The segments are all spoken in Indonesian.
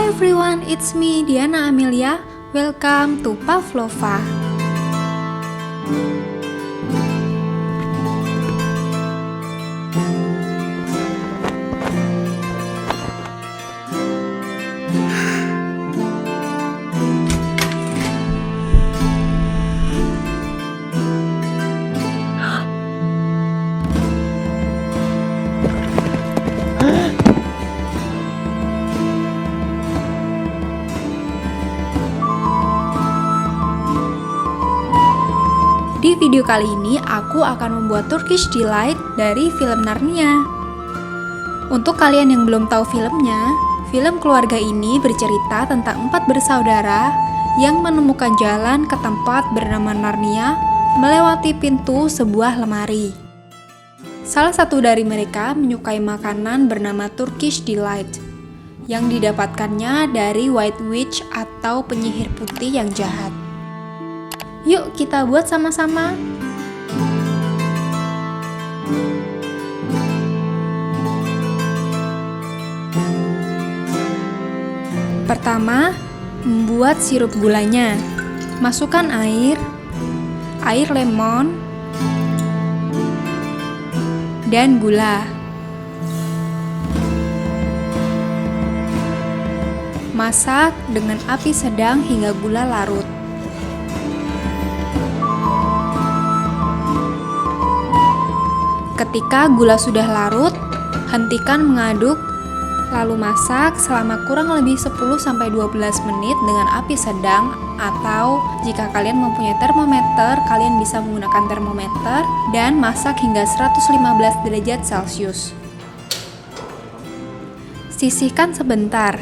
Hi everyone, it's me Diana Amelia. Welcome to Pavlova. Di video kali ini, aku akan membuat Turkish Delight dari film Narnia. Untuk kalian yang belum tahu filmnya, film keluarga ini bercerita tentang 4 bersaudara yang menemukan jalan ke tempat bernama Narnia melewati pintu sebuah lemari. Salah satu dari mereka menyukai makanan bernama Turkish Delight, yang didapatkannya dari White Witch atau penyihir putih yang jahat. Yuk kita buat sama-sama. Pertama, membuat sirup gulanya. Masukkan air lemon, dan gula. Masak dengan api sedang hingga gula larut. Ketika gula sudah larut, hentikan mengaduk, lalu masak selama kurang lebih 10-12 menit dengan api sedang, atau jika kalian mempunyai termometer, kalian bisa menggunakan termometer, dan masak hingga 115 derajat Celcius. Sisihkan sebentar.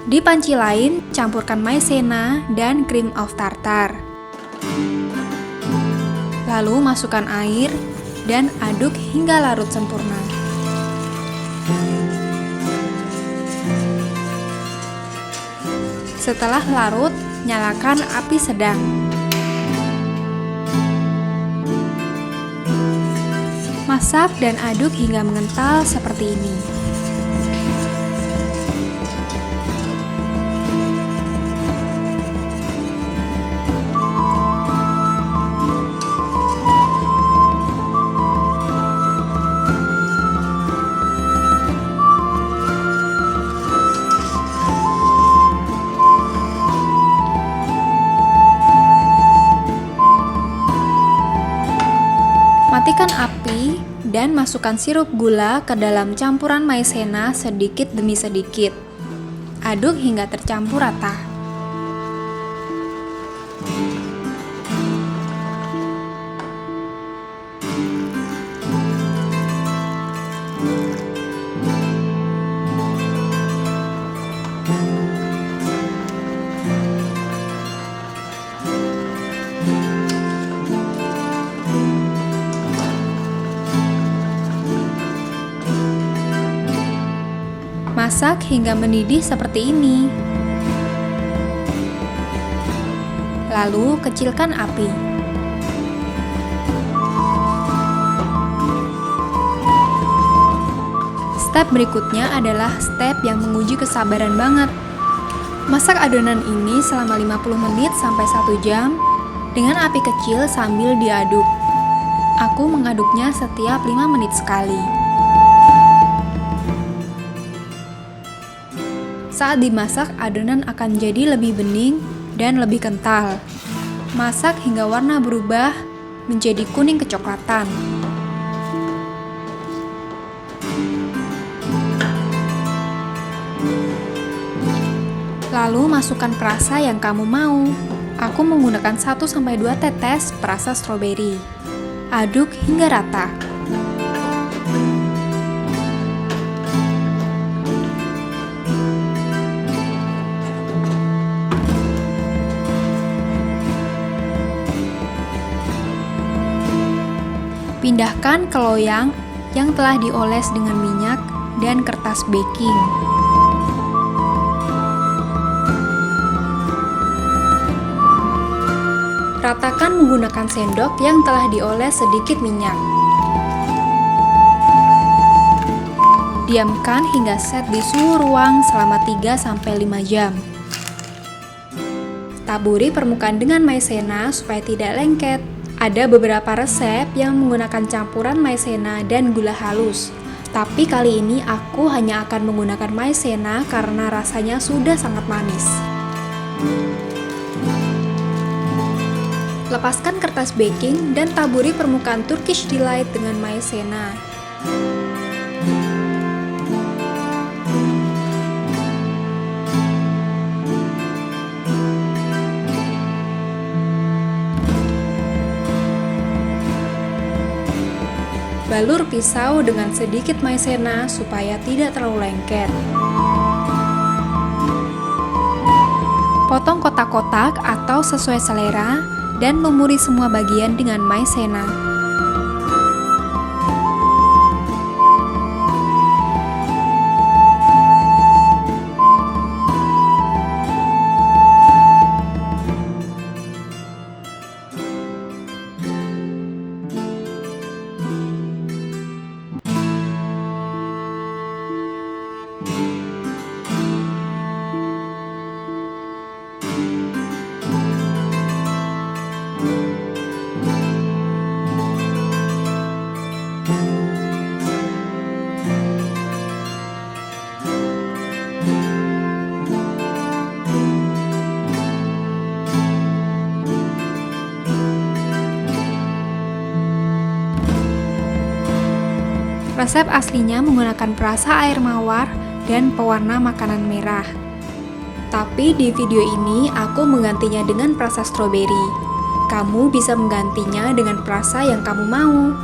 Di panci lain, campurkan maizena dan cream of tartar. Lalu masukkan air dan aduk hingga larut sempurna. Setelah larut, nyalakan api sedang. Masak dan aduk hingga mengental seperti ini. Matikan api dan masukkan sirup gula ke dalam campuran maizena sedikit demi sedikit. Aduk hingga tercampur rata. Masak hingga mendidih seperti ini. Lalu kecilkan api. Step berikutnya adalah step yang menguji kesabaran banget. Masak adonan ini selama 50 menit sampai 1 jam dengan api kecil sambil diaduk. Aku mengaduknya setiap 5 menit sekali. Saat dimasak, adonan akan jadi lebih bening dan lebih kental. Masak hingga warna berubah menjadi kuning kecoklatan. Lalu masukkan perasa yang kamu mau. Aku menggunakan 1-2 tetes perasa stroberi. Aduk hingga rata. Pindahkan ke loyang yang telah dioles dengan minyak dan kertas baking. Ratakan menggunakan sendok yang telah dioles sedikit minyak. Diamkan hingga set di suhu ruang selama 3-5 jam. Taburi permukaan dengan maizena supaya tidak lengket. Ada beberapa resep yang menggunakan campuran maizena dan gula halus. Tapi kali ini aku hanya akan menggunakan maizena karena rasanya sudah sangat manis. Lepaskan kertas baking dan taburi permukaan Turkish Delight dengan maizena. Balur pisau dengan sedikit maizena supaya tidak terlalu lengket. Potong kotak-kotak atau sesuai selera dan lumuri semua bagian dengan maizena. Resep aslinya menggunakan perasa air mawar dan pewarna makanan merah. Tapi di video ini aku menggantinya dengan perasa stroberi. Kamu bisa menggantinya dengan perasa yang kamu mau.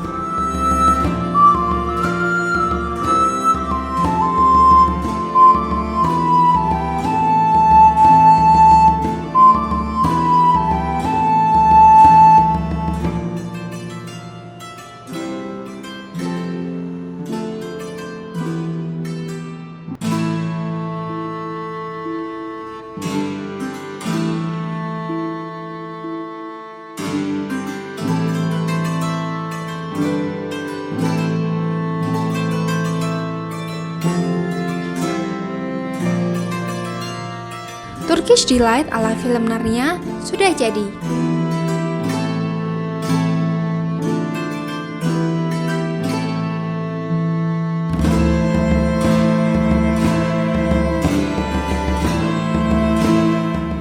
Turkish Delight ala film Narnia sudah jadi.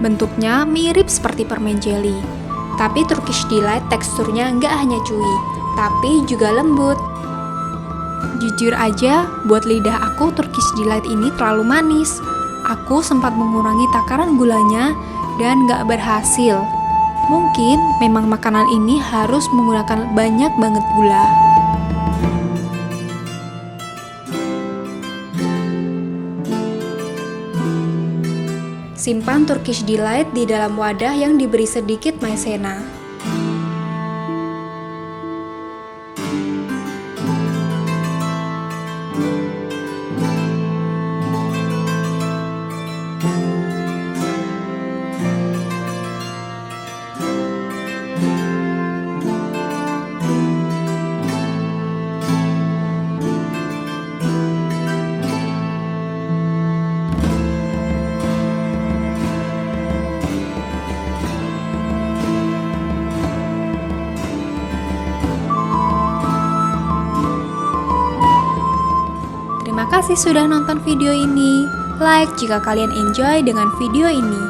Bentuknya mirip seperti permen jelly, tapi Turkish Delight teksturnya nggak hanya chewy, tapi juga lembut. Jujur aja, buat lidah aku Turkish Delight ini terlalu manis. Aku sempat mengurangi takaran gulanya dan gak berhasil. Mungkin memang makanan ini harus menggunakan banyak banget gula. Simpan Turkish Delight di dalam wadah yang diberi sedikit maizena. Terima kasih sudah nonton video ini. Like jika kalian enjoy dengan video ini.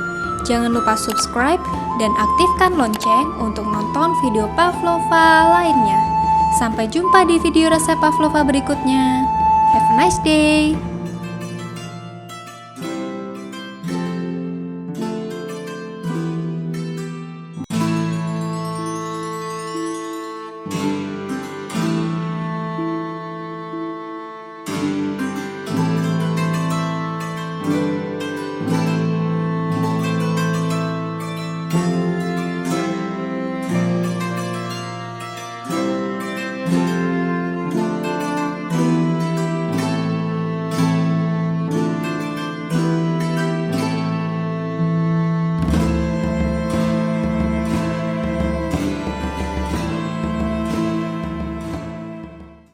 Jangan lupa subscribe dan aktifkan lonceng untuk nonton video Pavlova lainnya. Sampai jumpa di video resep Pavlova berikutnya. Have a nice day!